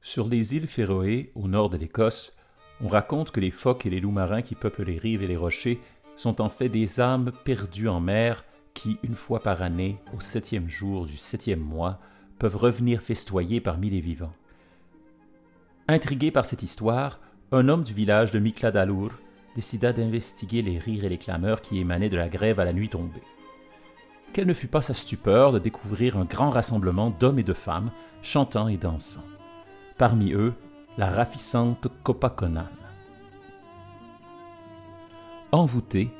Sur les îles Féroé, au nord de l'Écosse, on raconte que les phoques et les loups marins qui peuplent les rives et les rochers sont en fait des âmes perdues en mer qui, une fois par année, au 7e jour du 7e mois, peuvent revenir festoyer parmi les vivants. Intrigué par cette histoire, un homme du village de Mikladalur décida d'investiguer les rires et les clameurs qui émanaient de la grève à la nuit tombée. Quelle ne fut pas sa stupeur de découvrir un grand rassemblement d'hommes et de femmes chantant et dansant. Parmi eux, la ravissante Copaconan. Envoûté,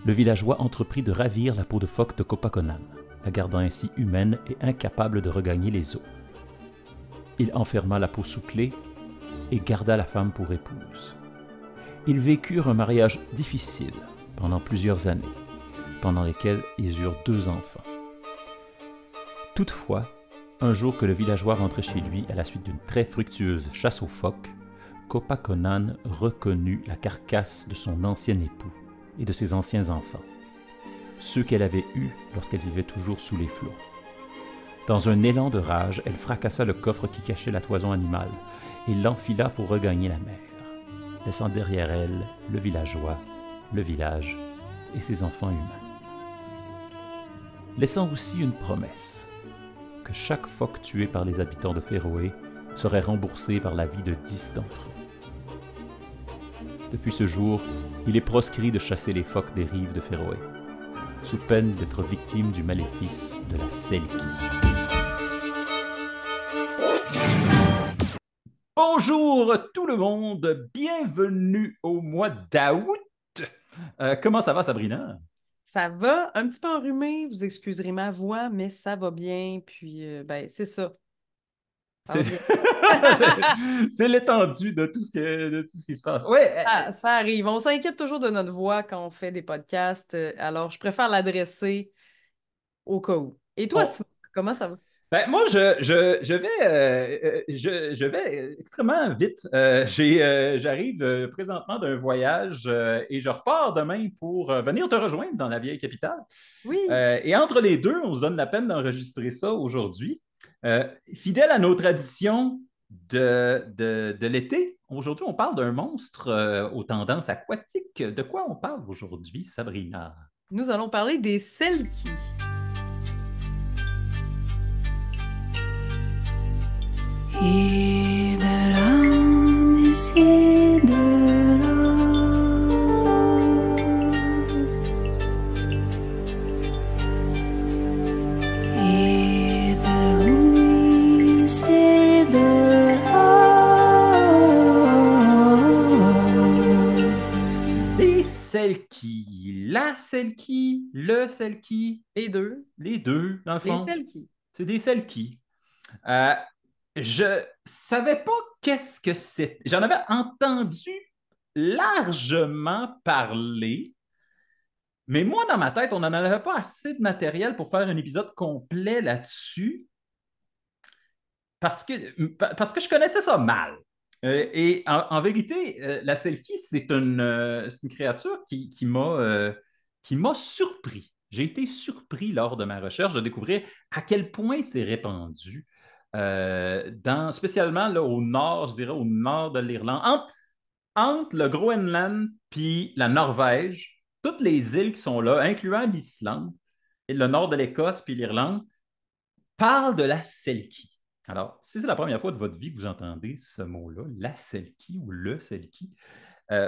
le villageois entreprit de ravir la peau de phoque de Copaconan, la gardant ainsi humaine et incapable de regagner les eaux. Il enferma la peau sous clé et garda la femme pour épouse. Ils vécurent un mariage difficile pendant plusieurs années, pendant lesquelles ils eurent 2 enfants. Toutefois, un jour que le villageois rentrait chez lui à la suite d'une très fructueuse chasse aux phoques, Copaconan reconnut la carcasse de son ancien époux et de ses anciens enfants, ceux qu'elle avait eus lorsqu'elle vivait toujours sous les flots. Dans un élan de rage, elle fracassa le coffre qui cachait la toison animale et l'enfila pour regagner la mer, laissant derrière elle le villageois, le village et ses enfants humains. Laissant aussi une promesse, que chaque phoque tué par les habitants de Féroé serait remboursé par la vie de 10 d'entre eux. Depuis ce jour, il est proscrit de chasser les phoques des rives de Féroé, sous peine d'être victime du maléfice de la Selkie. Bonjour tout le monde, bienvenue au mois d'août. Comment ça va, Sabrina? Ça va, un petit peu enrhumé, vous excuserez ma voix, mais ça va bien, puis ben c'est ça, ça C'est va bien. c'est l'étendue de tout ce qui se passe. Ouais, Ça arrive, on s'inquiète toujours de notre voix quand on fait des podcasts, alors je préfère l'adresser au cas où. Et toi, on- Simon, comment ça va? ben, moi, je vais extrêmement vite. J'arrive présentement d'un voyage et je repars demain pour venir te rejoindre dans la vieille capitale. Oui, Et entre les deux, on se donne la peine d'enregistrer ça aujourd'hui. Fidèle à nos traditions de l'été, aujourd'hui, on parle d'un monstre aux tendances aquatiques. De quoi on parle aujourd'hui, Sabrina? nous allons parler des Selkies. Hideramis hideras, hideruis hideras. Les Selkies, la Selkie, le Selkie, Les deux, les deux, dans le les fond, Selkies. c'est des Selkies. Euh, je savais pas qu'est-ce que c'est. J'en avais entendu largement parler, mais moi, dans ma tête, on n'en avait pas assez de matériel pour faire un épisode complet là-dessus parce que je connaissais ça mal. Et en vérité, la Selkie, c'est une créature qui m'a surpris. J'ai été surpris lors de ma recherche de découvrir à quel point c'est répandu, spécialement là, au nord, je dirais au nord de l'Irlande, entre le Groenland puis la Norvège, toutes les îles qui sont là, incluant l'Islande, et le nord de l'Écosse puis l'Irlande, parlent de la Selkie. Alors, si c'est la première fois de votre vie que vous entendez ce mot-là, la Selkie ou le Selkie,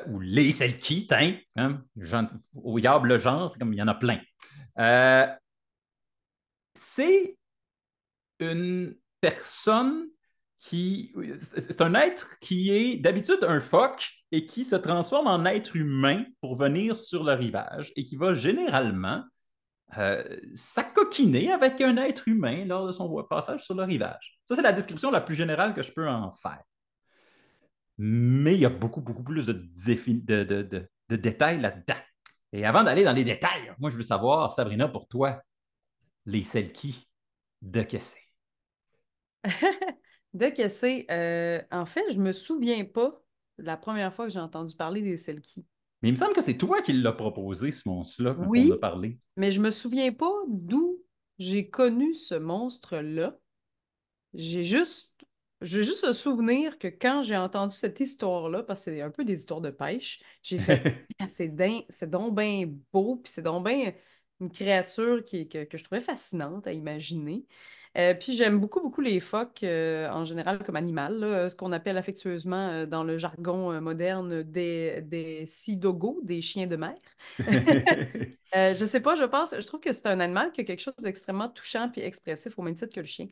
ou les Selkies, hein, au diable le genre, c'est comme il y en a plein. Euh, c'est une personne c'est un être qui est d'habitude un phoque et qui se transforme en être humain pour venir sur le rivage et qui va généralement s'acoquiner avec un être humain lors de son passage sur le rivage. Ça, c'est la description la plus générale que je peux en faire. Mais il y a beaucoup, beaucoup plus de détails là-dedans. Et avant d'aller dans les détails, moi, je veux savoir, Sabrina, pour toi, les Selkies, de que c'est? De que c'est, en fait, je me souviens pas de la première fois que j'ai entendu parler des Selkies. Mais il me semble que c'est toi qui l'as proposé, ce monstre-là, quand on Oui, a parlé. mais je me souviens pas d'où j'ai connu ce monstre-là. J'ai juste j'ai juste le souvenir que quand j'ai entendu cette histoire-là, parce que c'est un peu des histoires de pêche, j'ai fait ah, c'est donc bien beau, puis c'est donc bien une créature que je trouvais fascinante à imaginer. Puis j'aime beaucoup, beaucoup les phoques en général comme animal, là, ce qu'on appelle affectueusement dans le jargon moderne des sea doggos, des chiens de mer. Je sais pas, je trouve que c'est un animal qui a quelque chose d'extrêmement touchant puis expressif au même titre que le chien.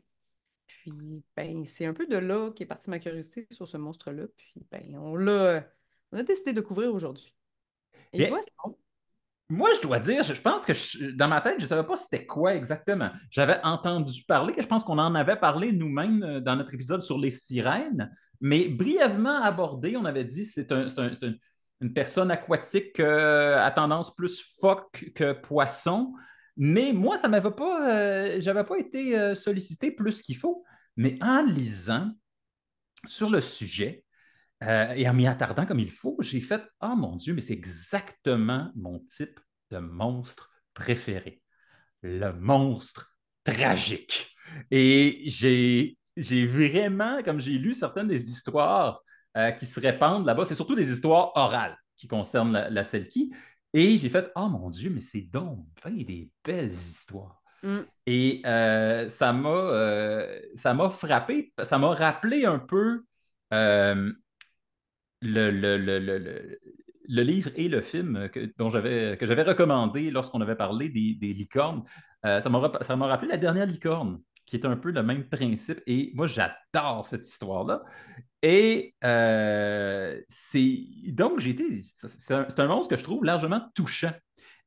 Puis, ben, c'est un peu de là qu'est partie ma curiosité sur ce monstre-là. Puis, ben, on a décidé de couvrir aujourd'hui. Et Bien, toi, c'est bon? moi, je dois dire, je pense que dans ma tête, je ne savais pas c'était quoi exactement. J'avais entendu parler, que je pense qu'on en avait parlé nous-mêmes dans notre épisode sur les sirènes, mais brièvement abordé, on avait dit que une personne aquatique à tendance plus phoque que poisson. Mais moi, ça m'avait pas, j'avais pas été sollicité plus qu'il faut. Mais en lisant sur le sujet, et en m'y attardant comme il faut, j'ai fait oh mon Dieu, mais c'est exactement mon type de monstre préféré. Le monstre tragique. Et j'ai vraiment, comme j'ai lu certaines des histoires qui se répandent là-bas, c'est surtout des histoires orales qui concernent la Selkie. Et j'ai fait oh mon Dieu, mais c'est donc bien des belles histoires. Hmm. Et ça m'a frappé, ça m'a rappelé un peu euh, le, le, le, le, le- le livre et le film que j'avais recommandé lorsqu'on avait parlé des licornes. Ça m'a rappelé La Dernière licorne, qui est un peu le même principe. Et moi, j'adore cette histoire-là. Et donc, c'est un monstre que je trouve largement touchant.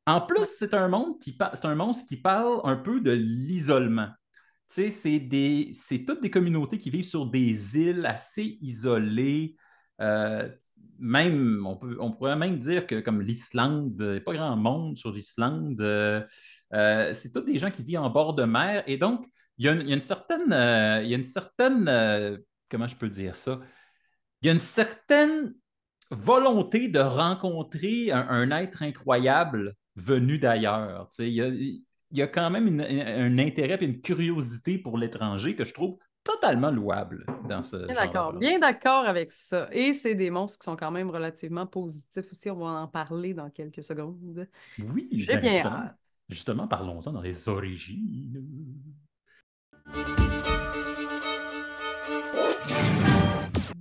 En plus, Ouais. c'est un monstre qui parle un peu de l'isolement. Tu sais, c'est toutes des communautés qui vivent sur des îles assez isolées. Euh, Même, on pourrait même dire que comme l'Islande, il n'y a pas grand monde sur l'Islande. C'est tous des gens qui vivent en bord de mer. Et donc, il y a une certaine, comment je peux dire ça? Il y a une certaine volonté de rencontrer un être incroyable venu d'ailleurs. Tu sais, il y a quand même un intérêt et une curiosité pour l'étranger que je trouve totalement louable dans ce genre-là. Bien d'accord avec ça. Et c'est des monstres qui sont quand même relativement positifs aussi. On va en parler dans quelques secondes. Oui, J'ai ben bien hâte. justement, parlons-en dans les origines.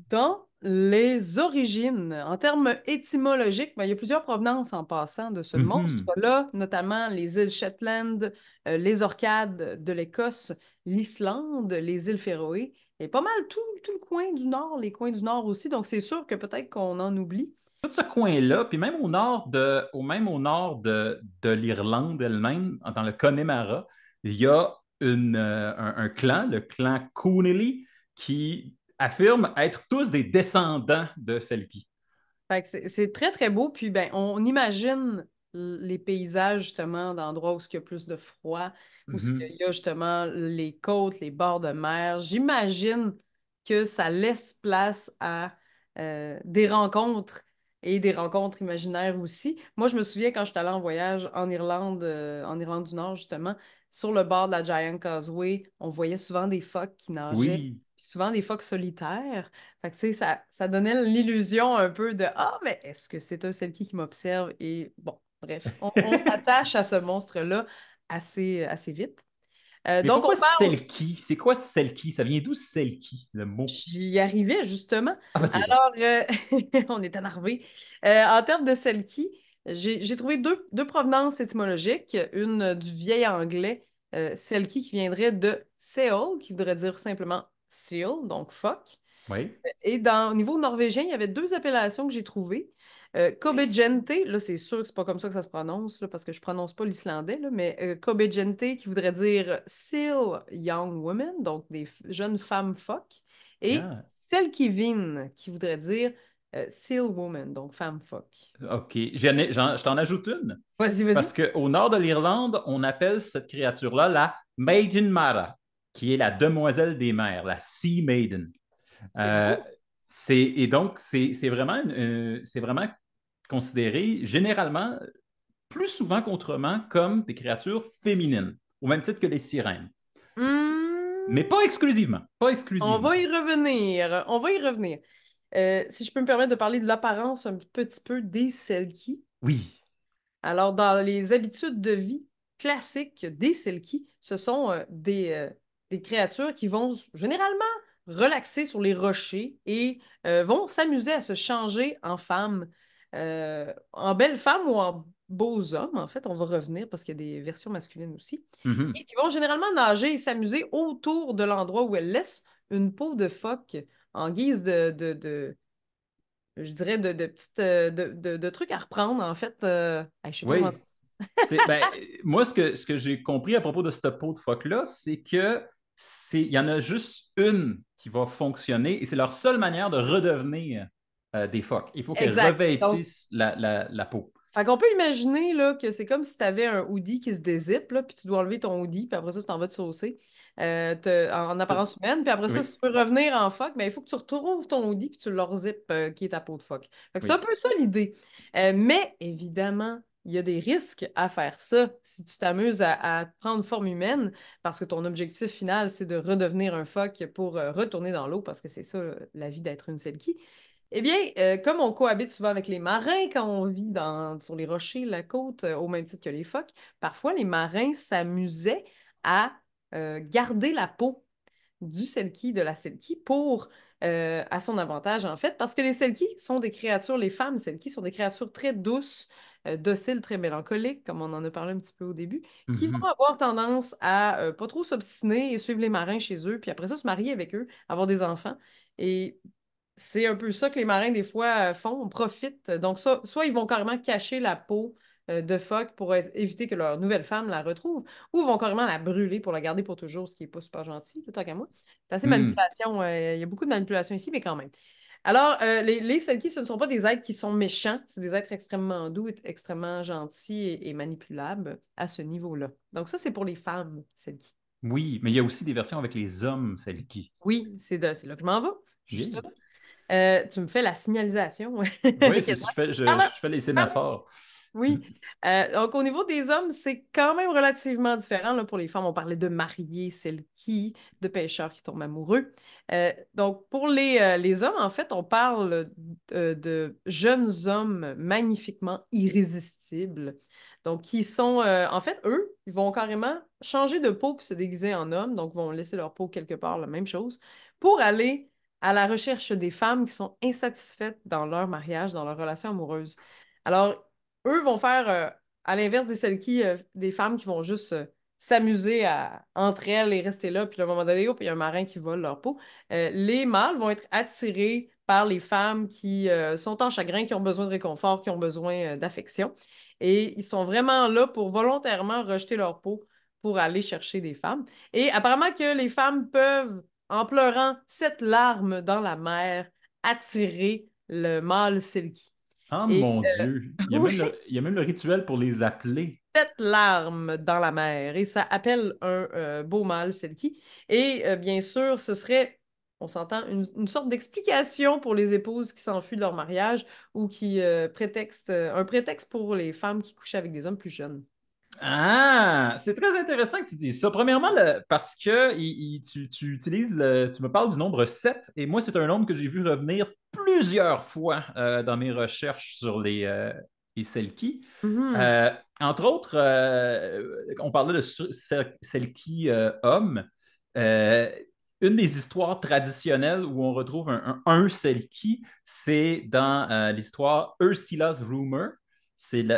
Dans les origines, en termes étymologiques, ben, il y a plusieurs provenances en passant de ce Mhm. monstre-là, notamment les îles Shetland, les Orcades de l'Écosse, l'Islande, les îles Féroé, et pas mal tout le coin du nord, les coins du nord aussi. Donc, c'est sûr que peut-être qu'on en oublie. Tout ce coin-là, puis même au nord de l'Irlande elle-même, dans le Connemara, il y a un clan, le clan Coonelly, qui affirme être tous des descendants de Selkie. Fait que c'est très, très beau. Puis, ben, on imagine les paysages, justement, d'endroits où il y a plus de froid, où il Mhm. y a justement les côtes, les bords de mer. J'imagine que ça laisse place à des rencontres et des rencontres imaginaires aussi. Moi, je me souviens quand j'étais allée en voyage en Irlande du Nord, justement, sur le bord de la Giant Causeway, on voyait souvent des phoques qui nageaient, Oui. puis souvent des phoques solitaires. Fait que, tu sais, ça donnait l'illusion un peu de ah, mais est-ce que c'est un Selkie qui m'observe? Et bon, bref, on s'attache à ce monstre-là assez vite. Mais Donc, pourquoi on parle, Selkie? C'est quoi Selkie? Ça vient d'où Selkie, le mot? j'y arrivais justement. Ah, vas-y, donc. Alors, on est énervé. En termes de Selkie, j'ai trouvé deux provenances étymologiques. Une du vieil anglais, Selkie, qui viendrait de seal, qui voudrait dire simplement seal, donc phoque. Oui. Et au niveau norvégien, il y avait deux appellations que j'ai trouvées. Kobejente, là, c'est sûr que c'est pas comme ça que ça se prononce, là, parce que je prononce pas l'islandais, là, mais Kobejente, qui voudrait dire Seal Young Women, donc des jeunes femmes phoques, et Ah, Selkivin, qui voudrait dire Seal Woman, donc femme phoque. OK. Je t'en ajoute une. Vas-y, Parce vas-y. qu'au nord de l'Irlande, on appelle cette créature-là la Maiden Mara, qui est la demoiselle des mers, la Sea Maiden. C'est Euh, beau. et donc, c'est vraiment considéré généralement, plus souvent qu'autrement, comme des créatures féminines, au même titre que les sirènes. Mais pas exclusivement. Pas On exclusivement. va y revenir. On va y revenir. Si je peux me permettre de parler de l'apparence un petit peu des Selkies. Oui. Alors, dans les habitudes de vie classiques des Selkies, ce sont des créatures qui vont généralement relaxer sur les rochers et vont s'amuser à se changer en femmes, en belles femmes ou en beaux hommes. En fait, on va revenir parce qu'il y a des versions masculines aussi. Mhm. Et qui vont généralement nager et s'amuser autour de l'endroit où elles laissent une peau de phoque en guise je dirais, de trucs à reprendre, en fait. Je sais pas comment Oui. dire ça. Ben, moi, ce que j'ai compris à propos de cette peau de phoque-là, c'est que il y en a juste une qui va fonctionner et c'est leur seule manière de redevenir des phoques. Il faut qu'elles Exact. Donc, revêtissent la peau. fait qu'on peut imaginer là, que c'est comme si tu avais un hoodie qui se dézippe, là, puis tu dois enlever ton hoodie, puis après ça, tu t'en vas te saucer en apparence humaine. Puis après ça, Oui, si tu veux revenir en phoque, ben, il faut que tu retrouves ton hoodie, puis tu le rezippes, qui est ta peau de phoque. Fait que c'est un oui. peu ça l'idée. Mais évidemment, il y a des risques à faire ça si tu t'amuses à prendre forme humaine, parce que ton objectif final, c'est de redevenir un phoque pour retourner dans l'eau, parce que c'est ça, la vie d'être une selkie. Eh bien, comme on cohabite souvent avec les marins quand on vit sur les rochers, la côte, au même titre que les phoques, parfois les marins s'amusaient à garder la peau du selkie, de la selkie, à son avantage en fait, parce que les selkies sont des créatures, les femmes selkies sont des créatures très douces, dociles, très mélancoliques, comme on en a parlé un petit peu au début, qui vont Mhm. avoir tendance à pas trop s'obstiner et suivre les marins chez eux, puis après ça se marier avec eux, avoir des enfants. Et c'est un peu ça que les marins, des fois, font, profitent. Donc, ça, soit ils vont carrément cacher la peau de phoque pour éviter que leur nouvelle femme la retrouve, ou ils vont carrément la brûler pour la garder pour toujours, ce qui n'est pas super gentil, tant qu'à moi. C'est assez Hmm. manipulation. Il y a beaucoup de manipulation ici, mais quand même. Alors, les Selkies, ce ne sont pas des êtres qui sont méchants, c'est des êtres extrêmement doux, extrêmement gentils et manipulables à ce niveau-là. Donc, ça, c'est pour les femmes Selkies. Oui, mais il y a aussi des versions avec les hommes, celles qui. Oui, c'est là que je m'en vais, Yeah. justement. Tu me fais la signalisation. Oui, Quasiment. je Pardon, fais les pardon. sémaphores. Oui. Donc, au niveau des hommes, c'est quand même relativement différent. Là, pour les femmes, on parlait de mariés, celles qui, de pêcheurs qui tombent amoureux. Donc, pour les hommes, en fait, on parle de jeunes hommes magnifiquement irrésistibles. Donc, qui sont, en fait, eux, ils vont carrément changer de peau pour se déguiser en homme. Donc, vont laisser leur peau quelque part, la même chose, pour aller à la recherche des femmes qui sont insatisfaites dans leur mariage, dans leur relation amoureuse. Alors, eux vont faire, à l'inverse des Selkies, des femmes qui vont juste s'amuser entre elles et rester là, puis à un moment donné, hop, il y a un marin qui vole leur peau. Les mâles vont être attirés par les femmes qui sont en chagrin, qui ont besoin de réconfort, qui ont besoin d'affection. Et ils sont vraiment là pour volontairement rejeter leur peau pour aller chercher des femmes. Et apparemment que les femmes peuvent, en pleurant 7 larmes dans la mer, attirer le mâle Selkie. Oh Et mon Dieu, oui, il y a même le rituel pour les appeler. 7 larmes dans la mer. Et ça appelle un beau mâle Selkie. Et bien sûr, ce serait, on s'entend, une sorte d'explication pour les épouses qui s'enfuient de leur mariage ou qui un prétexte pour les femmes qui couchaient avec des hommes plus jeunes. Ah, c'est très intéressant que tu dises ça. Premièrement, parce que tu utilises tu me parles du nombre 7 et moi, c'est un nombre que j'ai vu revenir plusieurs fois dans mes recherches sur les Selkies. Mhm. Euh, Entre autres, on parlait de Selkie hommes. Euh, une des histoires traditionnelles où on retrouve un Selkie, c'est dans l'histoire Ursula's Rumor.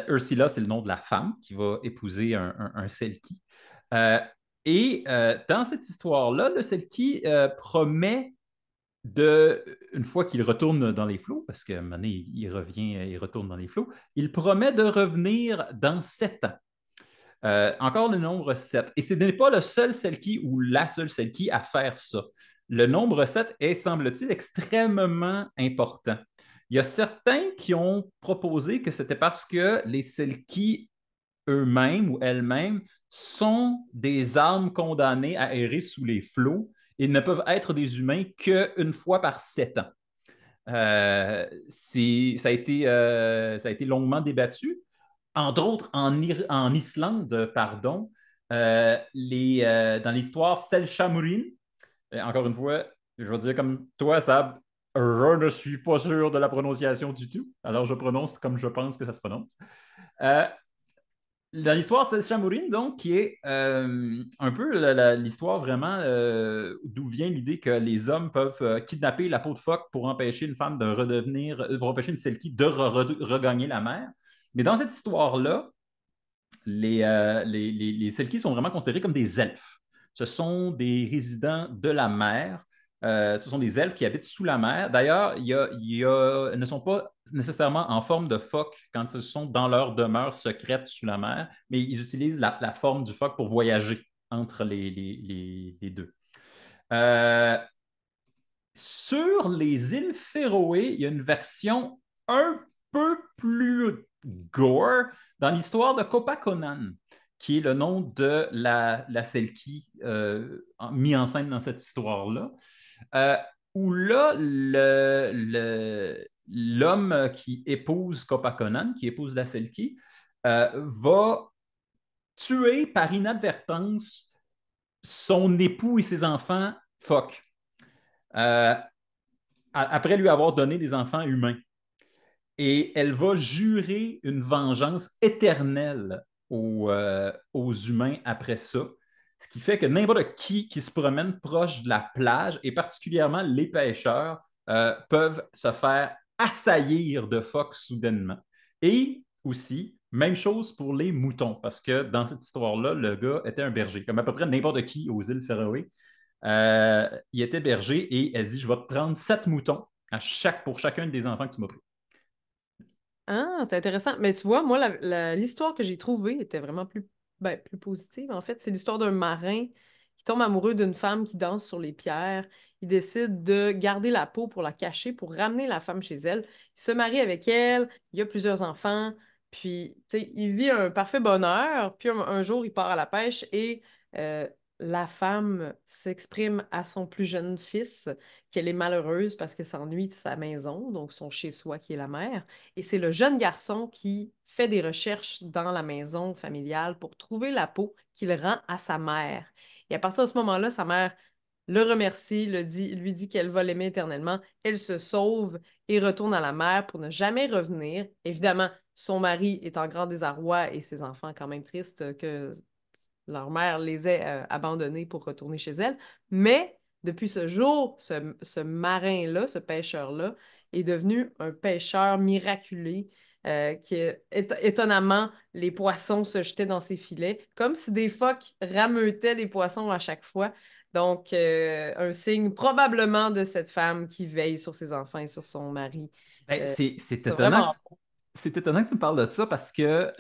Ursula, c'est le nom de la femme qui va épouser un Selkie. Euh, dans cette histoire-là, le Selkie promet une fois qu'il retourne dans les flots, parce qu'à un moment donné, il revient, il retourne dans les flots, il promet de revenir dans 7 ans. Encore le nombre 7. Et ce n'est pas le seul Selkie ou la seule Selkie à faire ça. Le nombre 7 est, semble-t-il, extrêmement important. Il y a certains qui ont proposé que c'était parce que les Selkies eux-mêmes ou elles-mêmes sont des âmes condamnées à errer sous les flots et ne peuvent être des humains qu'une fois par 7 ans. Ça a été longuement débattu. Entre autres, en Islande, pardon, dans l'histoire Selchamurin, Et encore une fois, je vais dire comme toi, Sab, je ne suis pas sûr de la prononciation du tout. Alors, je prononce comme je pense que ça se prononce. Euh, dans l'histoire, c'est Shamurin, donc, qui est un peu l'histoire vraiment d'où vient l'idée que les hommes peuvent kidnapper la peau de phoque pour empêcher une femme de redevenir, pour empêcher une Selkie de regagner la mer. Mais dans cette histoire-là, les Selkies sont vraiment considérés comme des elfes. Ce sont des résidents de la mer. Ce sont des elfes qui habitent sous la mer. D'ailleurs, ils ne sont pas nécessairement en forme de phoque quand ils sont dans leur demeure secrète sous la mer, mais ils utilisent la forme du phoque pour voyager entre les deux. Euh, sur les îles Féroé, il y a une version un peu plus gore dans l'histoire de Copaconan, qui est le nom de la Selkie mis en scène dans cette histoire-là, euh, où là, l'homme qui épouse Copaconan, qui épouse la Selkie, va tuer par inadvertance son époux et ses enfants phoques. Euh, après lui avoir donné des enfants humains. Et elle va jurer une vengeance éternelle aux humains après ça. Ce qui fait que n'importe qui se promène proche de la plage, et particulièrement les pêcheurs, peuvent se faire assaillir de phoques soudainement. Et aussi, même chose pour les moutons, parce que dans cette histoire-là, le gars était un berger, comme à peu près n'importe qui aux îles Féroé. Il était berger et elle dit, je vais te prendre 7 moutons pour chacun des enfants que tu m'as pris. Ah, c'est intéressant. Mais tu vois, moi, l'histoire que j'ai trouvée était vraiment plus positive. En fait, c'est l'histoire d'un marin qui tombe amoureux d'une femme qui danse sur les pierres. Il décide de garder la peau pour la cacher, pour ramener la femme chez elle. Il se marie avec elle, il y a plusieurs enfants, puis, tu sais, il vit un parfait bonheur. Puis un jour, il part à la pêche et euh, la femme s'exprime à son plus jeune fils qu'elle est malheureuse parce qu'elle s'ennuie de sa maison, donc son chez-soi qui est la mer. Et c'est le jeune garçon qui fait des recherches dans la maison familiale pour trouver la peau qu'il rend à sa mère. Et à partir de ce moment-là, sa mère le remercie, lui dit qu'elle va l'aimer éternellement. Elle se sauve et retourne à la mer pour ne jamais revenir. Évidemment, son mari est en grand désarroi et ses enfants quand même tristes que leur mère les ait abandonnés pour retourner chez elle. Mais depuis ce jour, ce marin-là, ce pêcheur-là, est devenu un pêcheur miraculé. Étonnamment, les poissons se jetaient dans ses filets, comme si des phoques rameutaient des poissons à chaque fois. Donc, un signe probablement de cette femme qui veille sur ses enfants et sur son mari. Ben, Euh, c'est c'est étonnant vraiment. c'est étonnant que tu me parles de ça parce que,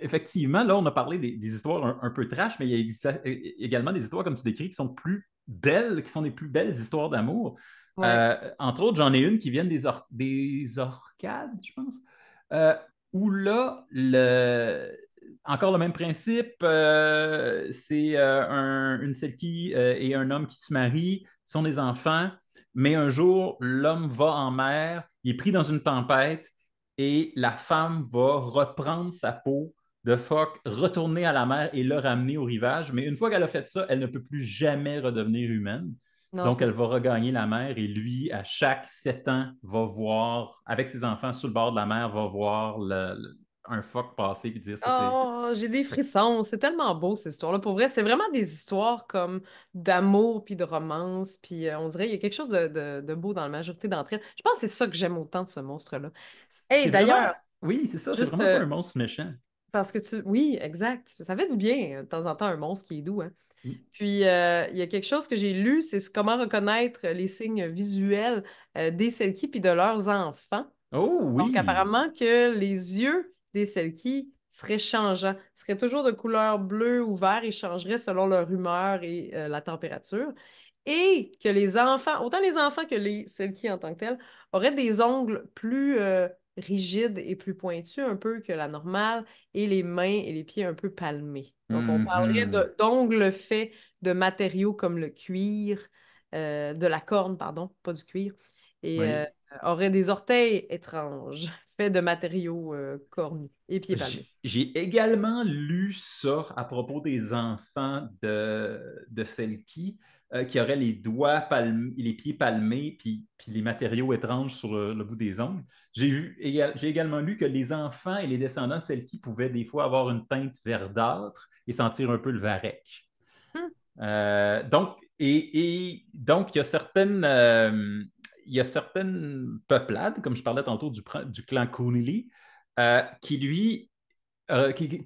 effectivement, là, on a parlé des histoires un peu trash, mais il y a également des histoires, comme tu décris, qui sont plus belles, qui sont les plus belles histoires d'amour. Ouais. Entre autres, j'en ai une qui vient des Orcades, je pense, euh, où là, encore le même principe, c'est une Selkie et un homme qui se marient, sont des enfants, mais un jour, l'homme va en mer, il est pris dans une tempête et la femme va reprendre sa peau de phoque, retourner à la mer et le ramener au rivage. Mais une fois qu'elle a fait ça, elle ne peut plus jamais redevenir humaine. Non, Donc, c'est elle ça. va regagner la mer et lui, à chaque 7 ans, va voir, avec ses enfants sur le bord de la mer, va voir un phoque passer et dire ça, c'est. Oh, j'ai des frissons. C'est tellement beau, cette histoire-là. Pour vrai, c'est vraiment des histoires comme d'amour puis de romance. Puis on dirait qu'il y a quelque chose de beau dans la majorité d'entre elles. Je pense que c'est ça que j'aime autant de ce monstre-là. Hey, C'est vraiment. d'ailleurs, Oui, c'est ça, c'est juste vraiment pas un monstre méchant. parce que tu. Oui, exact. Ça fait du bien, de temps en temps, un monstre qui est doux, hein. Mm. Puis, il y a quelque chose que j'ai lu, c'est comment reconnaître les signes visuels des Selkies puis de leurs enfants. Oh Donc, oui! apparemment que les yeux des Selkies seraient changeants, seraient toujours de couleur bleue ou vert et changeraient selon leur humeur et la température. Et que les enfants, autant les enfants que les Selkies en tant que tels, auraient des ongles plus rigides et plus pointus un peu que la normale et les mains et les pieds un peu palmés. Donc, on parlerait Mhm. d'ongles faits de matériaux comme le cuir, de la corne, pardon, pas du cuir. Et Oui. aurait des orteils étranges, faits de matériaux cornus et pieds palmés. J'ai également lu ça à propos des enfants de Selkie. qui aurait les les pieds palmés, puis les matériaux étranges sur le bout des ongles. J'ai également lu que les enfants et les descendants Selkie pouvaient des fois avoir une teinte verdâtre et sentir un peu le varech. Hmm. Donc, il y a certaines peuplades, comme je parlais tantôt du clan Coonley, qui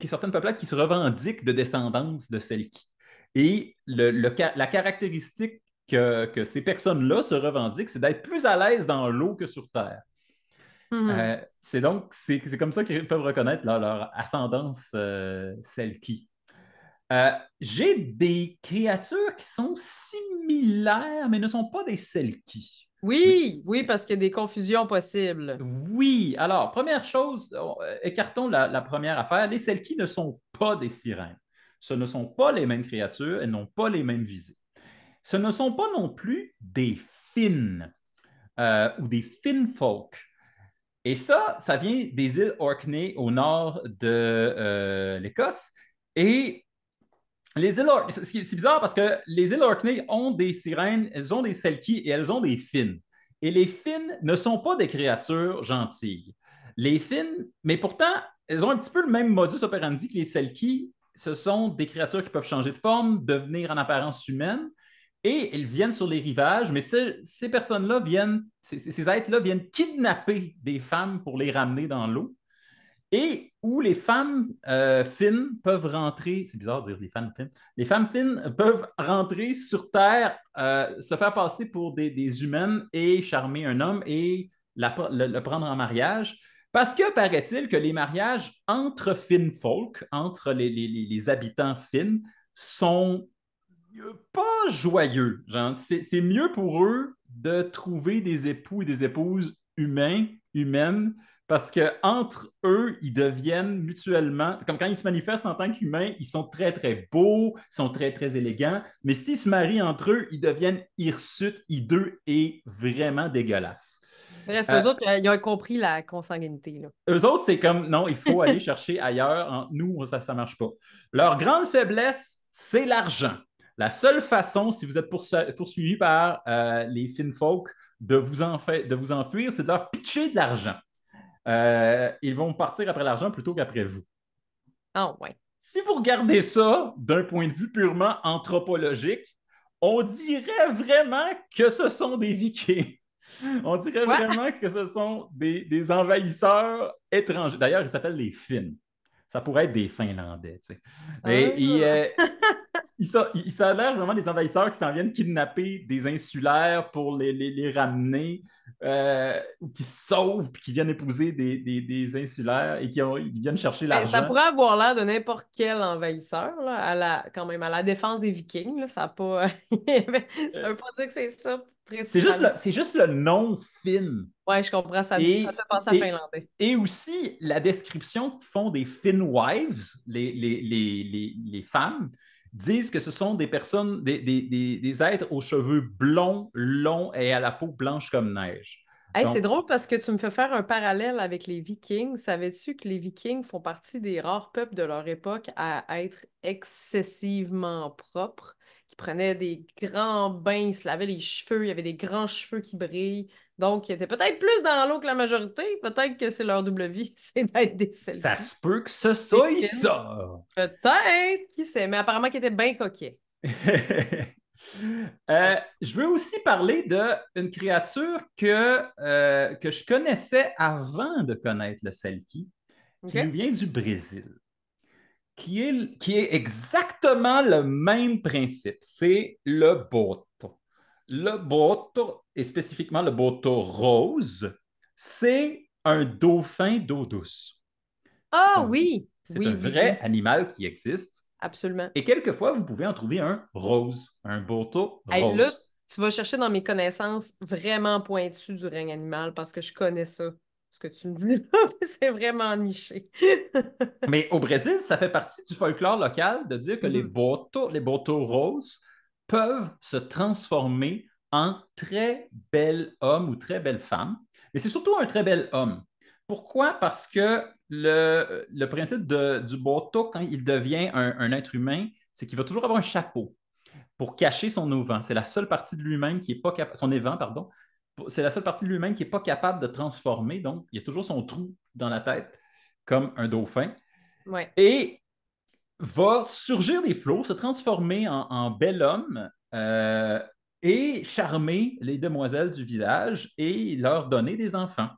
certaines peuplades qui se revendiquent de descendance de Selkie. Et la caractéristique que ces personnes-là se revendiquent, c'est d'être plus à l'aise dans l'eau que sur Terre. Mhm. C'est comme ça qu'ils peuvent reconnaître leur ascendance Selkie. J'ai des créatures qui sont similaires, mais ne sont pas des Selkie. Mais Oui, oui, parce qu'il y a des confusions possibles. oui, alors, première chose, écartons la première affaire. Les Selkies ne sont pas des sirènes. Ce ne sont pas les mêmes créatures, elles n'ont pas les mêmes visées. Ce ne sont pas non plus des Finns ou des Finfolk. Et ça vient des îles Orkney au nord de l'Écosse. Et c'est bizarre parce que les îles Orkney ont des sirènes, elles ont des Selkies et elles ont des Finns. Et les Finns ne sont pas des créatures gentilles. Les Finns, mais pourtant, elles ont un petit peu le même modus operandi que les Selkies. Ce sont des créatures qui peuvent changer de forme, devenir en apparence humaine, et elles viennent sur les rivages, mais ces personnes-là ces êtres-là viennent kidnapper des femmes pour les ramener dans l'eau et où les femmes fines peuvent rentrer, c'est bizarre de dire les femmes fines peuvent rentrer sur Terre, se faire passer pour des humaines et charmer un homme et le prendre en mariage. Parce que paraît-il que les mariages entre folk, entre les habitants finns, sont pas joyeux. C'est mieux pour eux de trouver des époux et des épouses humaines, parce que entre eux, ils deviennent mutuellement, comme quand ils se manifestent en tant qu'humains, ils sont très, très beaux, ils sont très, très élégants, mais s'ils se marient entre eux, ils deviennent hirsutes, hideux et vraiment dégueulasses. Bref, Euh, eux autres, ils ont compris la consanguinité, là. Eux autres, c'est comme, non, il faut aller chercher ailleurs. Nous, ça ne marche pas. Leur grande faiblesse, c'est l'argent. La seule façon, si vous êtes poursuivi par les Finfolk, de vous enfuir, c'est de leur pitcher de l'argent. Ils vont partir après l'argent plutôt qu'après vous. Ah, ouais. Si vous regardez ça d'un point de vue purement anthropologique, on dirait vraiment que ce sont des Vikings. On dirait Ouais. vraiment que ce sont des envahisseurs étrangers. D'ailleurs, ils s'appellent les Finns. Ça pourrait être des Finlandais. Tu sais. Mais Ah. ils s'avèrent vraiment des envahisseurs qui s'en viennent kidnapper des insulaires pour les ramener, ou qui se sauvent puis qui viennent épouser des insulaires et ils viennent chercher Ben, ça l'argent. pourrait avoir l'air de n'importe quel envahisseur, là, quand même, à la défense des Vikings, là, ça a pas... ça Euh, veut pas dire que c'est ça, principalement. c'est juste le nom Finn. Ouais, je comprends, ça Et, fait penser à et, finlandais. et aussi, la description qu'ils font des Finwives, les femmes, disent que ce sont des personnes, des êtres aux cheveux blonds, longs et à la peau blanche comme neige. Hey, c'est Donc, drôle parce que tu me fais faire un parallèle avec les Vikings. Savais-tu que les Vikings font partie des rares peuples de leur époque à être excessivement propres, qui prenaient des grands bains, ils se lavaient les cheveux, il y avait des grands cheveux qui brillent. Donc, ils étaient peut-être plus dans l'eau que la majorité. Peut-être que c'est leur double vie, c'est d'être des ça selkies. se peut que ce Des soit Finns. ça. Peut-être, qui sait, mais apparemment qu'ils étaient bien coquets. Je veux aussi parler d'une créature que je connaissais avant de connaître le Selkie, qui nous OK? vient du Brésil, qui est exactement le même principe. C'est le boto. Le boto, et spécifiquement le boto rose, c'est un dauphin d'eau douce. Ah oui! C'est Oui, un oui, vrai oui, animal qui existe. absolument. Et quelquefois, vous pouvez en trouver un rose, un boto Hey, là, rose. tu vas chercher dans mes connaissances vraiment pointues du règne animal parce que je connais ça. Ce que tu me dis là, mais c'est vraiment niché. Mais au Brésil, ça fait partie du folklore local de dire que Mhm. les botos roses peuvent se transformer en très bel homme ou très belle femme. Mais c'est surtout un très bel homme. Pourquoi? Parce que le principe du boto, quand il devient un être humain, c'est qu'il va toujours avoir un chapeau. pour cacher son auvent. C'est la seule partie de lui-même qui n'est pas capable, son évent, pardon. C'est la seule partie de lui-même qui n'est pas capable de transformer. Donc, il y a toujours son trou dans la tête, comme un dauphin. Ouais. Et va surgir des flots, se transformer en bel homme et charmer les demoiselles du village et leur donner des enfants.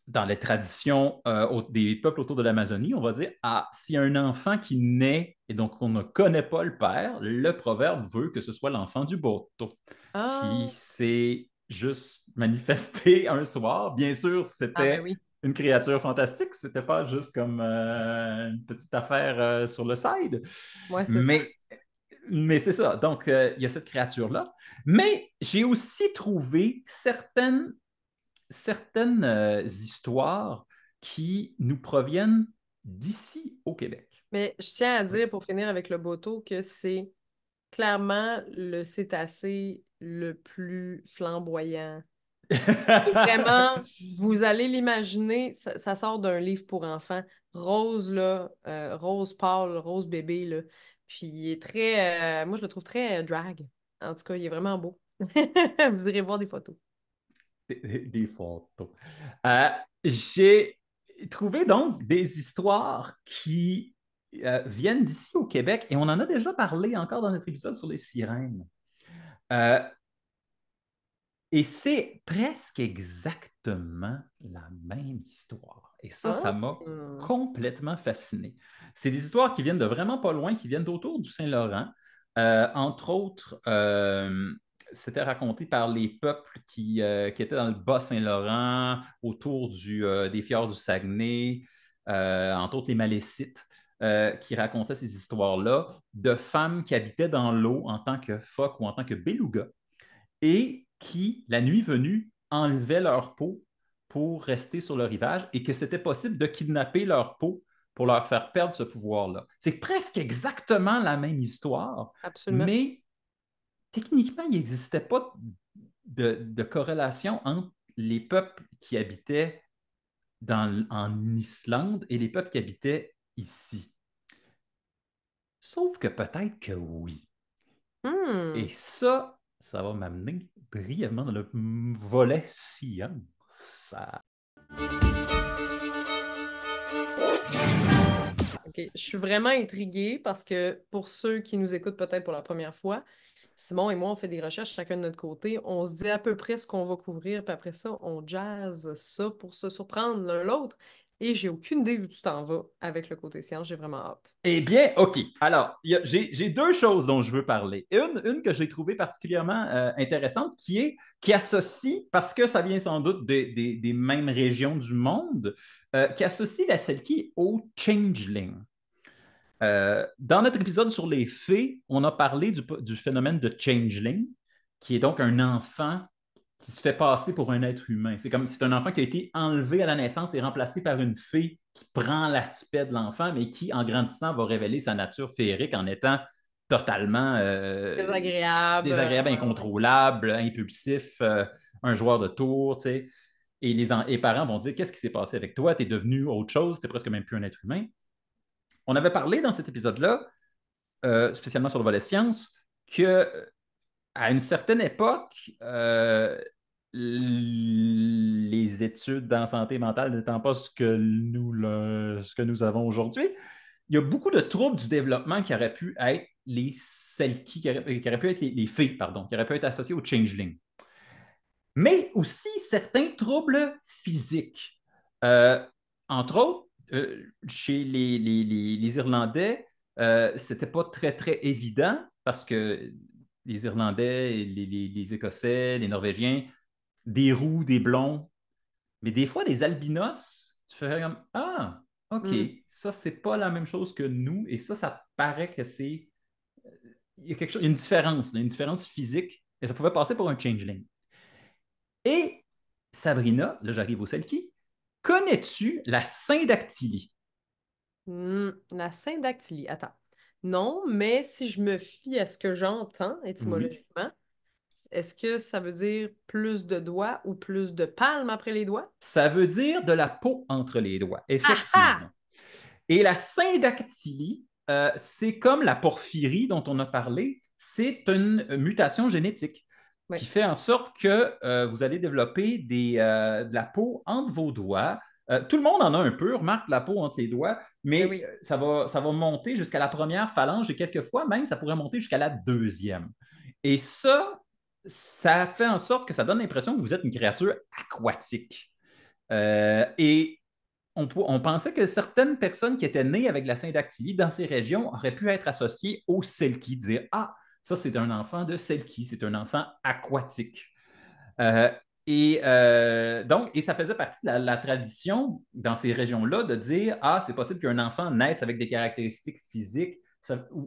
Dans les traditions des peuples autour de l'Amazonie, on va dire, ah, s'il y a un enfant qui naît et donc on ne connaît pas le père, le proverbe veut que ce soit l'enfant du Boto, qui Ah, s'est juste manifesté un soir. Bien sûr, ah ben c'était oui. une créature fantastique, c'était pas juste comme une petite affaire sur le side. Ouais, c'est ça. Mais, mais c'est ça. Donc, il y a cette créature-là. Mais j'ai aussi trouvé certaines histoires qui nous proviennent d'ici au Québec. Mais je tiens à Oui. dire, pour finir avec le boto, que c'est clairement le cétacé le plus flamboyant. Et vraiment, vous allez l'imaginer, ça sort d'un livre pour enfants. Rose, là, rose pâle, rose bébé, là. Puis il est très, moi je le trouve très drag. En tout cas, il est vraiment beau. Vous irez voir des photos. Des photos. Euh, j'ai trouvé donc des histoires qui viennent d'ici au Québec et on en a déjà parlé encore dans notre épisode sur les sirènes. Euh, Et c'est presque exactement la même histoire. Et ça Ah, m'a hum. complètement fasciné. C'est des histoires qui viennent de vraiment pas loin, qui viennent d'autour du Saint-Laurent. Entre autres, c'était raconté par les peuples qui étaient dans le Bas-Saint-Laurent, autour des fjords du Saguenay, entre autres les Malécites, qui racontaient ces histoires-là de femmes qui habitaient dans l'eau en tant que phoques ou en tant que belugas et qui, la nuit venue, enlevaient leur peau pour rester sur le rivage et que c'était possible de kidnapper leur peau pour leur faire perdre ce pouvoir-là. C'est presque exactement la même histoire, Absolument. mais techniquement, il n'existait pas de corrélation entre les peuples qui habitaient en Islande et les peuples qui habitaient ici. Sauf que peut-être que oui. Et Hmm. ça va m'amener brièvement dans le volet science. OK. Je suis vraiment intriguée parce que pour ceux qui nous écoutent peut-être pour la première fois, Simon et moi, on fait des recherches chacun de notre côté. On se dit à peu près ce qu'on va couvrir, puis après ça, on jazz ça pour se surprendre l'un l'autre. Et j'ai aucune idée où tu t'en vas avec le côté science. J'ai vraiment hâte. Eh bien, OK. Alors, j'ai deux choses dont je veux parler. Une que j'ai trouvée particulièrement intéressante, qui associe, parce que ça vient sans doute des mêmes régions du monde, qui associe la Selkie au changeling. Dans notre épisode sur les fées, on a parlé du phénomène de changeling, qui est donc un enfant qui se fait passer pour un être humain. C'est un enfant qui a été enlevé à la naissance et remplacé par une fée qui prend l'aspect de l'enfant, mais qui, en grandissant, va révéler sa nature féerique en étant totalement Désagréable. désagréable, Ouais, ouais. incontrôlable, impulsif, un joueur de tour, tu sais. Et les parents vont dire, qu'est-ce qui s'est passé avec toi? Tu es devenu autre chose, tu n'es presque même plus un être humain. On avait parlé dans cet épisode-là, spécialement sur le volet science, que à une certaine époque, les études en santé mentale n'étant pas ce que nous avons aujourd'hui, il y a beaucoup de troubles du développement qui auraient pu être les selkies, qui auraient pu être les filles, pardon, qui auraient pu être associés au changeling. Mais aussi certains troubles physiques. Euh, Entre autres, chez les Irlandais, c'était pas très, très évident parce que les Irlandais, les Écossais, les Norvégiens, des roux, des blonds, mais des fois des albinos, tu fais comme ah, OK, Hmm. ça, c'est pas la même chose que nous, et ça paraît que c'est. Il y a quelque chose, il y a une différence, une différence physique, et ça pouvait passer pour un changeling. Et Sabrina, là j'arrive au Selkie, connais-tu la syndactylie? La syndactylie. Attends. Non, mais si je me fie à ce que j'entends Oui. étymologiquement, est-ce que ça veut dire plus de doigts ou plus de palmes après les doigts? Ça veut dire de la peau entre les doigts, Ah effectivement. ah! Et la syndactylie, c'est comme la porphyrie dont on a parlé, c'est une mutation génétique Oui. qui fait en sorte que vous allez développer de la peau entre vos doigts. Tout le monde en a un peu, remarque la peau entre les doigts, Ben mais oui. ça va monter jusqu'à la première phalange et quelquefois même, ça pourrait monter jusqu'à la deuxième. Et ça fait en sorte que ça donne l'impression que vous êtes une créature aquatique. Et on pensait que certaines personnes qui étaient nées avec la syndactylie dans ces régions auraient pu être associées au selkie, dire ah, ça c'est un enfant de selkie, c'est un enfant aquatique. Euh, et ça faisait partie de la tradition dans ces régions-là de dire ah, c'est possible qu'un enfant naisse avec des caractéristiques physiques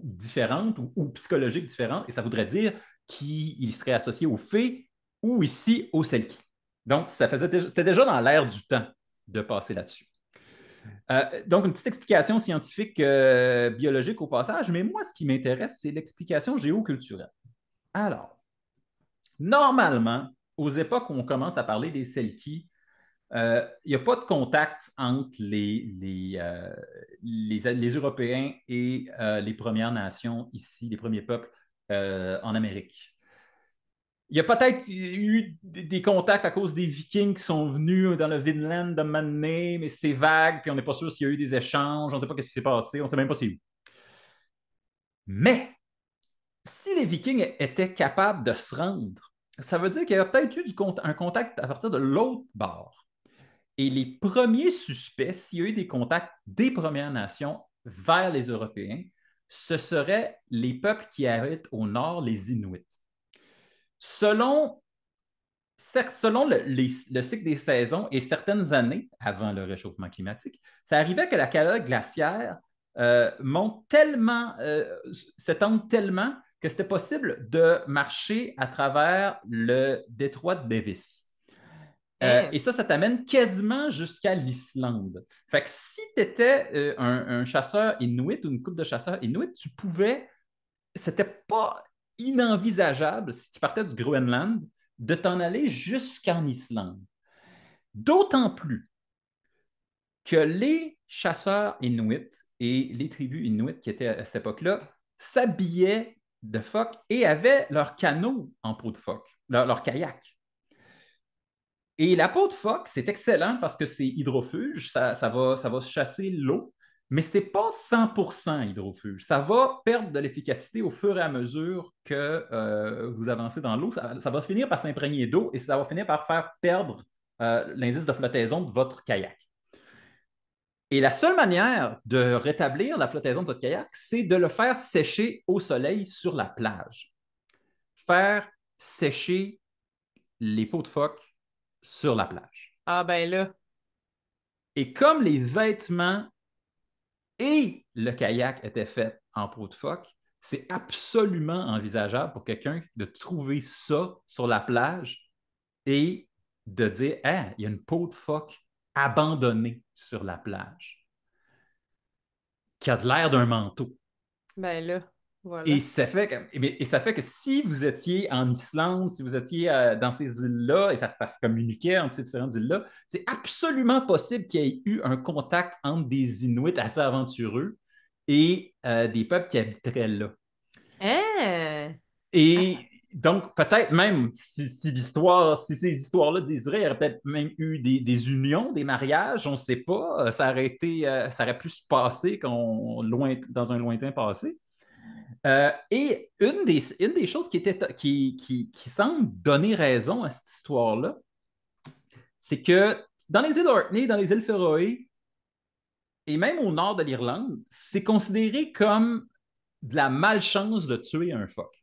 différentes ou psychologiques différentes, et ça voudrait dire qu'il serait associé aux fées ou ici au selkie. Donc, c'était déjà dans l'air du temps de passer là-dessus. Donc, une petite explication scientifique biologique au passage, mais moi, ce qui m'intéresse, c'est l'explication géoculturelle. Alors, normalement, aux époques où on commence à parler des Selkies, il n'y a pas de contact entre les Européens et les Premières Nations ici, les premiers peuples en Amérique. Il y a peut-être eu des contacts à cause des Vikings qui sont venus dans le Vinland de Mané, mais c'est vague, puis on n'est pas sûr s'il y a eu des échanges, on ne sait pas ce qui s'est passé, on ne sait même pas c'est où. Mais si les Vikings étaient capables de se rendre, ça veut dire qu'il y a peut-être eu un contact à partir de l'autre bord. Et les premiers suspects, s'il y a eu des contacts des Premières Nations vers les Européens, ce seraient les peuples qui habitent au nord, les Inuits. Selon le cycle des saisons et certaines années avant le réchauffement climatique, ça arrivait que la calotte glaciaire s'étende tellement que c'était possible de marcher à travers le détroit de Davis. Et ça t'amène quasiment jusqu'à l'Islande. Fait que si tu étais un chasseur inuit ou une couple de chasseurs inuits, c'était pas inenvisageable, si tu partais du Groenland, de t'en aller jusqu'en Islande. D'autant plus que les chasseurs inuits et les tribus inuits qui étaient à cette époque-là s'habillaient de phoques et avaient leur canot en peau de phoque, leur kayak. Et la peau de phoque, c'est excellent parce que c'est hydrofuge, ça va chasser l'eau, mais ce n'est pas 100% hydrofuge. Ça va perdre de l'efficacité au fur et à mesure que vous avancez dans l'eau. Ça va finir par s'imprégner d'eau et ça va finir par faire perdre l'indice de flottaison de votre kayak. Et la seule manière de rétablir la flottaison de votre kayak, c'est de le faire sécher au soleil sur la plage. Faire sécher les peaux de phoque sur la plage. Ah ben là. Et comme les vêtements et le kayak étaient faits en peau de phoque, c'est absolument envisageable pour quelqu'un de trouver ça sur la plage et de dire ah, il y a une peau de phoque abandonnée sur la plage qui a de l'air d'un manteau. Ben là, voilà. Et ça fait que si vous étiez en Islande, si vous étiez dans ces îles-là, et ça se communiquait entre ces différentes îles-là, c'est absolument possible qu'il y ait eu un contact entre des Inuits assez aventureux et des peuples qui habiteraient là. Hein? Et donc, peut-être même, si ces histoires-là disent vrai, il y aurait peut-être même eu des unions, des mariages, on ne sait pas. Ça aurait pu se passer dans un lointain passé. Et une des choses qui semble donner raison à cette histoire-là, c'est que dans les îles Orkney, dans les îles Féroé, et même au nord de l'Irlande, c'est considéré comme de la malchance de tuer un phoque.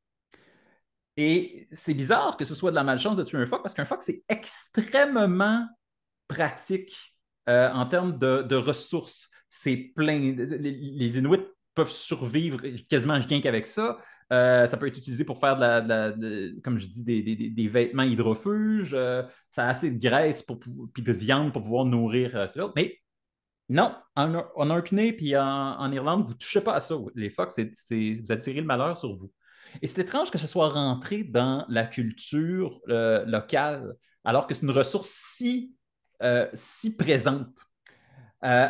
Et c'est bizarre que ce soit de la malchance de tuer un phoque parce qu'un phoque, c'est extrêmement pratique en termes de ressources. C'est plein. Les Inuits peuvent survivre quasiment rien qu'avec ça. Ça peut être utilisé pour faire, comme je dis, des vêtements hydrofuges. Ça a assez de graisse puis de viande pour pouvoir nourrir tout. Mais non, en Orkney puis en Irlande, vous ne touchez pas à ça. Les phoques, vous attirez le malheur sur vous. Et c'est étrange que ce soit rentré dans la culture locale, alors que c'est une ressource si présente. Euh,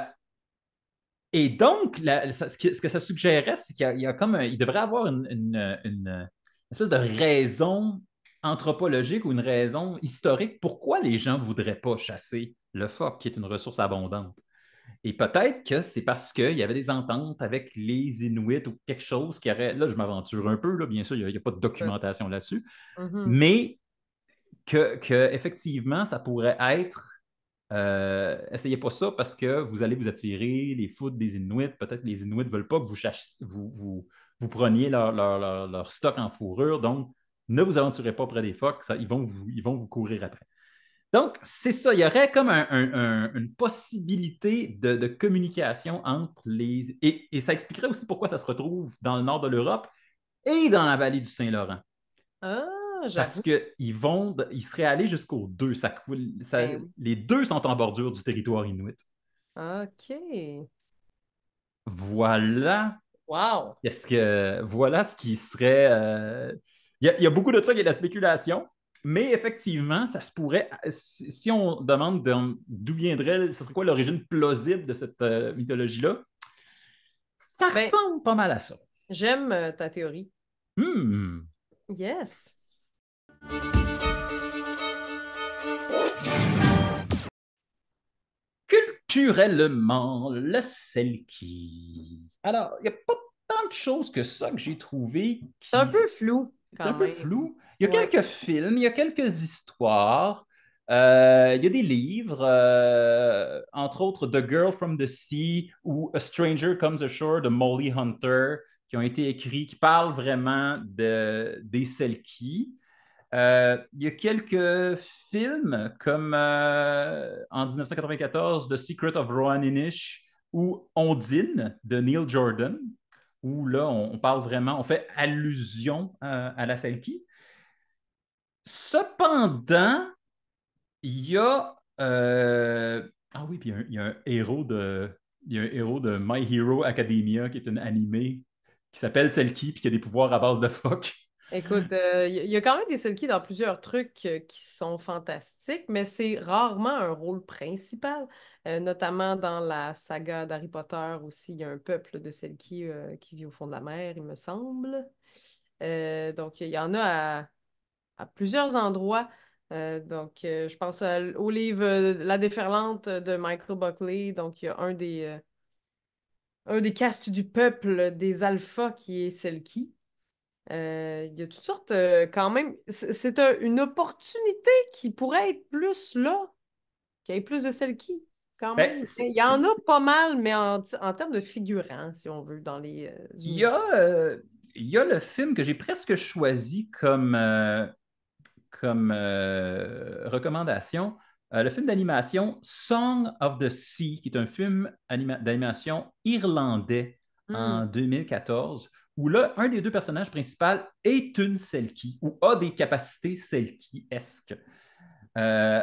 Et donc, ce que ça suggérait, c'est qu'il y a comme il devrait avoir une espèce de raison anthropologique ou une raison historique pourquoi les gens ne voudraient pas chasser le phoque, qui est une ressource abondante. Et peut-être que c'est parce qu'il y avait des ententes avec les Inuits ou quelque chose qui aurait. Là, je m'aventure un peu, là, bien sûr, il n'y a, pas de Ouais. documentation là-dessus, Mhm. mais que effectivement, ça pourrait être. Essayez pas ça parce que vous allez vous attirer les foudres des Inuits. Peut-être que les Inuits ne veulent pas que vous preniez leur stock en fourrure. Donc, ne vous aventurez pas près des phoques. Ils vont vous courir après. Donc, c'est ça. Il y aurait comme une possibilité de communication entre les. Et ça expliquerait aussi pourquoi ça se retrouve dans le nord de l'Europe et dans la vallée du Saint-Laurent. Ah, Parce j'avoue. qu'ils seraient allés jusqu'aux deux. Ben oui. Les deux sont en bordure du territoire inuit. OK. Voilà. Wow. Voilà ce qui serait. Il y a beaucoup de ça qui est de la spéculation, mais effectivement, ça se pourrait. Si on demande d'où viendrait, ce serait quoi l'origine plausible de cette mythologie-là, ça Ben, ressemble pas mal à ça. j'aime ta théorie. Hmm. Yes. Culturellement, le selkie. Alors, il n'y a pas tant de choses que ça que j'ai trouvé C'est un qui. peu flou, C'est un quand peu même. flou. Il y a Ouais. quelques films, il y a quelques histoires, il y a des livres, entre autres The Girl from the Sea ou A Stranger Comes Ashore de Molly Hunter, qui ont été écrits, qui parlent vraiment des Selkies. Il y a quelques films comme en 1994 The Secret of Rohan Inish ou Ondine de Neil Jordan, où là, on parle vraiment, on fait allusion à la Selkie. Cependant, il y a. Ah oui, puis il y a un héros de My Hero Academia, qui est une animée qui s'appelle Selkie, puis qui a des pouvoirs à base de phoque. Écoute, il y a quand même des Selkies dans plusieurs trucs qui sont fantastiques, mais c'est rarement un rôle principal. Notamment dans la saga d'Harry Potter aussi, il y a un peuple de Selkies qui vit au fond de la mer, il me semble. Donc, il y en a à plusieurs endroits. Je pense au livre La déferlante de Michael Buckley. Donc, il y a un des castes du peuple des alphas qui est Selkie. Il y a toutes sortes, quand même. Une opportunité qui pourrait être plus là, qu'il y ait plus de Selkie, quand Ben, même. Mais il y en a pas mal, mais en termes de figurants, si on veut, dans les il y univers. a, il y a le film que j'ai presque choisi comme recommandation, le film d'animation Song of the Sea, qui est un film d'animation irlandais en Hmm. 2014, où là, un des deux personnages principaux est une Selkie ou a des capacités Selkie-esques. Euh,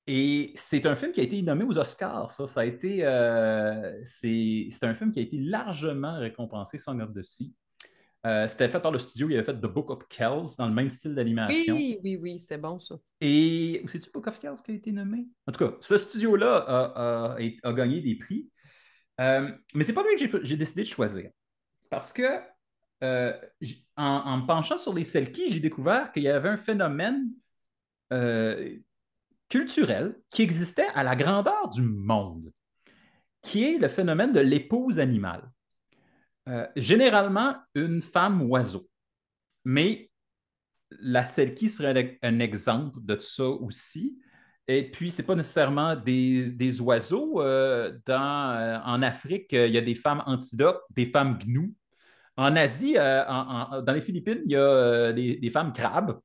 et c'est un film qui a été nommé aux Oscars. Ça a été, c'est un film qui a été largement récompensé, Song of the Sea. C'était fait par le studio, il avait fait The Book of Kells dans le même style d'animation. Oui, oui, oui, c'est bon, ça. Et c'est-tu Book of Kells qui a été nommé? En tout cas, ce studio-là a gagné des prix. Mais c'est pas lui que j'ai décidé de choisir. Parce que en me penchant sur les Selkies, j'ai découvert qu'il y avait un phénomène euh, culturel qui existait à la grandeur du monde, qui est le phénomène de l'épouse animale. Généralement, une femme oiseau. Mais la Selkie serait un exemple de ça aussi. Et puis, ce n'est pas nécessairement des oiseaux. En Afrique, il y a des femmes antilopes, des femmes gnous. En Asie, dans les Philippines, il y a des femmes crabes.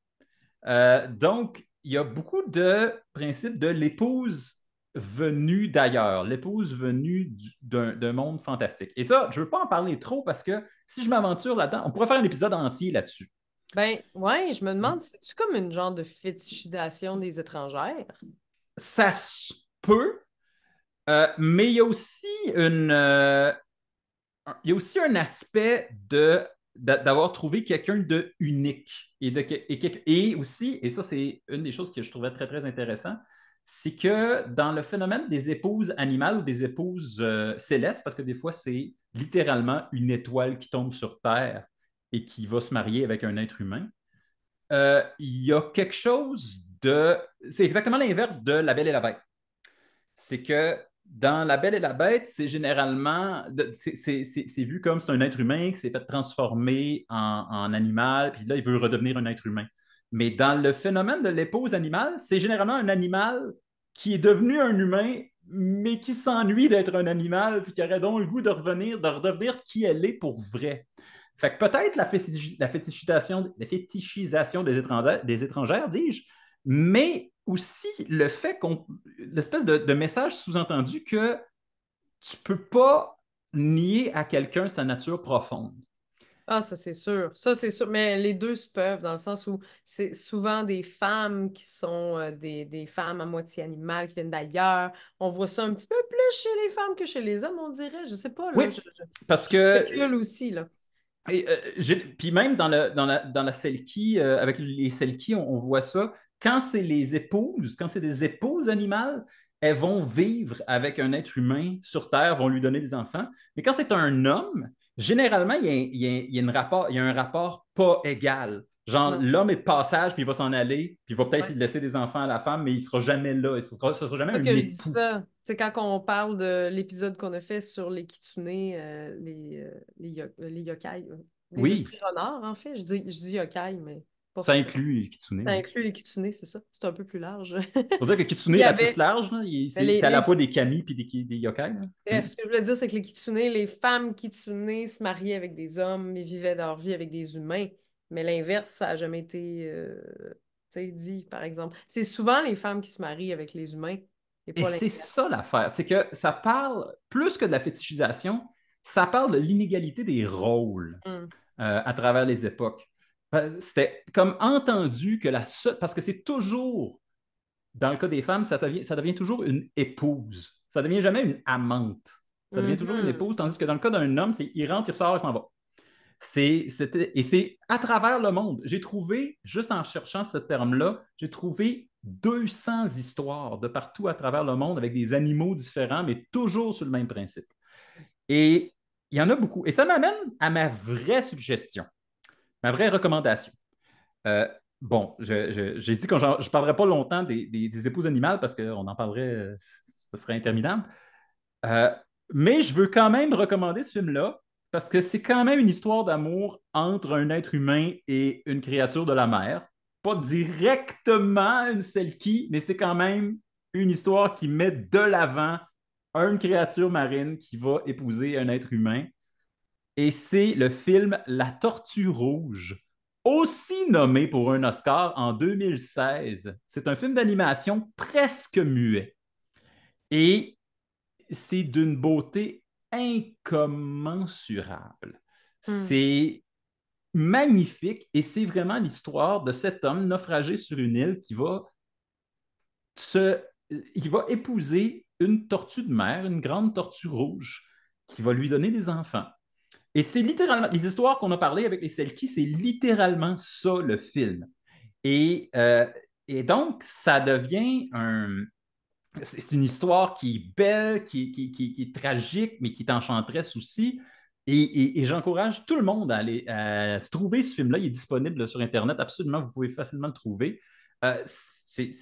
Donc, il y a beaucoup de principes de l'épouse venue d'ailleurs, l'épouse venue d'un monde fantastique. Et ça, je ne veux pas en parler trop parce que si je m'aventure là-dedans, on pourrait faire un épisode entier là-dessus. Ben, ouais, je me demande, c'est-tu comme une genre de fétichisation des étrangères? Ça se peut, mais il y a aussi un aspect d'avoir trouvé quelqu'un de unique et aussi, et ça c'est une des choses que je trouvais très très intéressant, c'est que dans le phénomène des épouses animales ou des épouses célestes, parce que des fois, c'est littéralement une étoile qui tombe sur Terre et qui va se marier avec un être humain, il y a quelque chose de... C'est exactement l'inverse de La Belle et la Bête. C'est que dans La Belle et la Bête, c'est généralement, c'est vu comme c'est un être humain qui s'est fait transformer en animal, puis là, il veut redevenir un être humain. Mais dans le phénomène de l'épouse animale, c'est généralement un animal qui est devenu un humain, mais qui s'ennuie d'être un animal, puis qui aurait donc le goût de revenir, de redevenir qui elle est pour vrai. Fait que peut-être la fétichisation des étrangères, dis-je, mais aussi le fait qu'on. L'espèce de message sous-entendu que tu peux pas nier à quelqu'un sa nature profonde. Ah, ça c'est sûr. Ça c'est sûr. Mais les deux se peuvent dans le sens où c'est souvent des femmes qui sont des femmes à moitié animales qui viennent d'ailleurs. On voit ça un petit peu plus chez les femmes que chez les hommes, on dirait. Je sais pas, là. Oui, parce Je que spécule aussi, là. puis même dans la Selkie, avec les Selkies, on voit ça. Quand c'est les épouses, quand c'est des épouses animales, elles vont vivre avec un être humain sur Terre, vont lui donner des enfants. Mais quand c'est un homme, généralement, il y a un rapport pas égal. Genre, Non. l'homme est de passage, puis il va s'en aller, puis il va peut-être Ouais. laisser des enfants à la femme, mais il ne sera jamais là. Ce sera jamais C'est un que je dis époux. ça. C'est quand on parle de l'épisode qu'on a fait sur les kitsune, les yokai, les Oui, esprits renards, en fait. Je dis yokai, mais pas ça forcément. inclut les kitsune. Ça Oui. inclut les kitsune, c'est ça. C'est un peu plus large. Faut dire que Il kitsune y ratisse avait large, là. ben, C'est à la fois des kami puis des yokai, là. bref, ce que je voulais dire, c'est que les kitsune, les femmes kitsune se mariaient avec des hommes et vivaient leur vie avec des humains. Mais l'inverse, ça n'a jamais été tu sais, dit, par exemple. C'est souvent les femmes qui se marient avec les humains et Et pas c'est l'inverse. ça l'affaire, c'est que ça parle, plus que de la fétichisation, ça parle de l'inégalité des rôles Hum, à travers les époques. C'était comme entendu que la seule, parce que c'est toujours, dans le cas des femmes, ça devient toujours une épouse. Ça devient jamais une amante. Ça devient toujours une mhm. épouse, tandis que dans le cas d'un homme, c'est il rentre, il ressort, il s'en va. Et c'est à travers le monde. J'ai trouvé, juste en cherchant ce terme-là, j'ai trouvé 200 histoires de partout à travers le monde avec des animaux différents, mais toujours sur le même principe. Et il y en a beaucoup. Et ça m'amène à ma vraie suggestion, ma vraie recommandation. Euh, bon, j'ai dit que je ne parlerai pas longtemps des épouses animales parce qu'on en parlerait, ce serait interminable. Euh, mais je veux quand même recommander ce film-là parce que c'est quand même une histoire d'amour entre un être humain et une créature de la mer. Pas directement une Selkie, mais c'est quand même une histoire qui met de l'avant une créature marine qui va épouser un être humain. Et c'est le film La Tortue Rouge, aussi nommé pour un Oscar en 2016. C'est un film d'animation presque muet. Et c'est d'une beauté incommensurable. Hum. C'est magnifique et c'est vraiment l'histoire de cet homme naufragé sur une île se, qui va épouser une tortue de mer, une grande tortue rouge, qui va lui donner des enfants. Et c'est littéralement, les histoires qu'on a parlé avec les Selkies, c'est littéralement ça le film. Et, euh, et donc, ça devient c'est une histoire qui est belle, qui est tragique, mais qui est enchanteresse aussi. Et j'encourage tout le monde à aller à se trouver ce film-là. Il est disponible sur Internet, absolument, vous pouvez facilement le trouver. C'est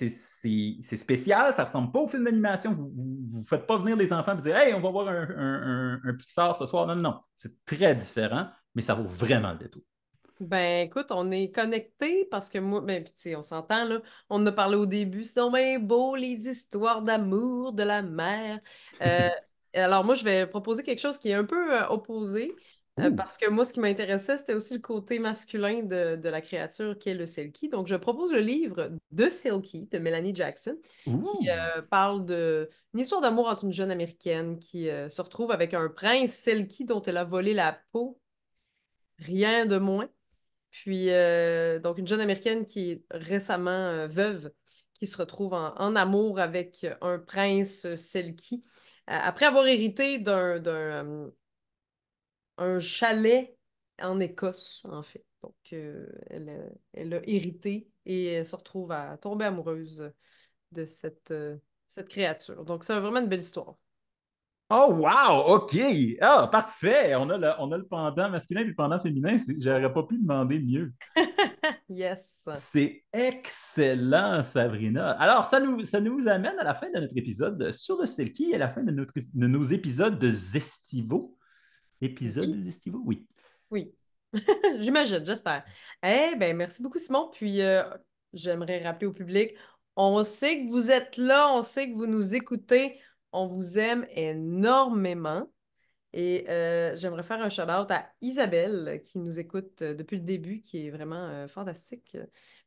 spécial, ça ne ressemble pas au film d'animation. Vous ne faites pas venir les enfants et dire Hey, on va voir un Pixar ce soir. Non, non, non. C'est très différent, mais ça vaut vraiment le détour. Ben écoute, on est connectés parce que moi, ben puis tu sais, on s'entend là, on en a parlé au début, c'est donc bien beau les histoires d'amour de la mer. Euh, alors moi, je vais proposer quelque chose qui est un peu opposé Ouh, parce que moi, ce qui m'intéressait, c'était aussi le côté masculin de la créature qui est le Selkie. Donc, je propose le livre de Selkie de Melanie Jackson qui ouh. parle de une histoire d'amour entre une jeune américaine qui se retrouve avec un prince Selkie dont elle a volé la peau, rien de moins. Puis, donc, une jeune américaine qui est récemment veuve, qui se retrouve en amour avec un prince Selkie, après avoir hérité un chalet en Écosse, en fait. Donc, elle a hérité et elle se retrouve à tomber amoureuse de cette créature. Donc, c'est vraiment une belle histoire. Oh, wow! OK! Ah, parfait! On a le pendant masculin et le pendant féminin. J'aurais pas pu demander mieux. Yes. C'est excellent, Sabrina. Alors, ça nous amène à la fin de notre épisode sur le Selkie et à la fin de nos épisodes de Zestivo. Épisodes Oui, de Zestivo? Oui. oui. J'imagine, j'espère. Eh ben, merci beaucoup, Simon. Puis, j'aimerais rappeler au public, on sait que vous êtes là, on sait que vous nous écoutez, on vous aime énormément. Et j'aimerais faire un shout-out à Isabelle qui nous écoute depuis le début, qui est vraiment fantastique.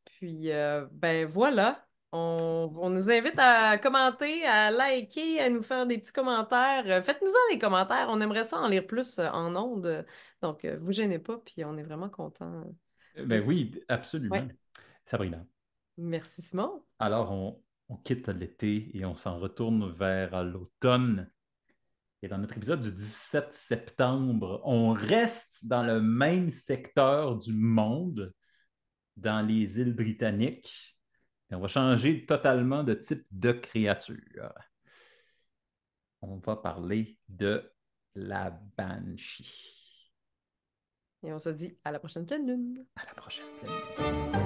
Puis, ben voilà, on nous invite à commenter, à liker, à nous faire des petits commentaires. Faites-nous-en des commentaires, on aimerait ça en lire plus en ondes. Donc, vous gênez pas, puis on est vraiment content de Ben ça. oui, absolument. Ouais. Sabrina. Merci, Simon. Alors, on quitte l'été et on s'en retourne vers l'automne. Et dans notre épisode du 17 septembre, on reste dans le même secteur du monde, dans les îles britanniques. Et on va changer totalement de type de créature. On va parler de la Banshee. Et on se dit à la prochaine pleine lune. À la prochaine.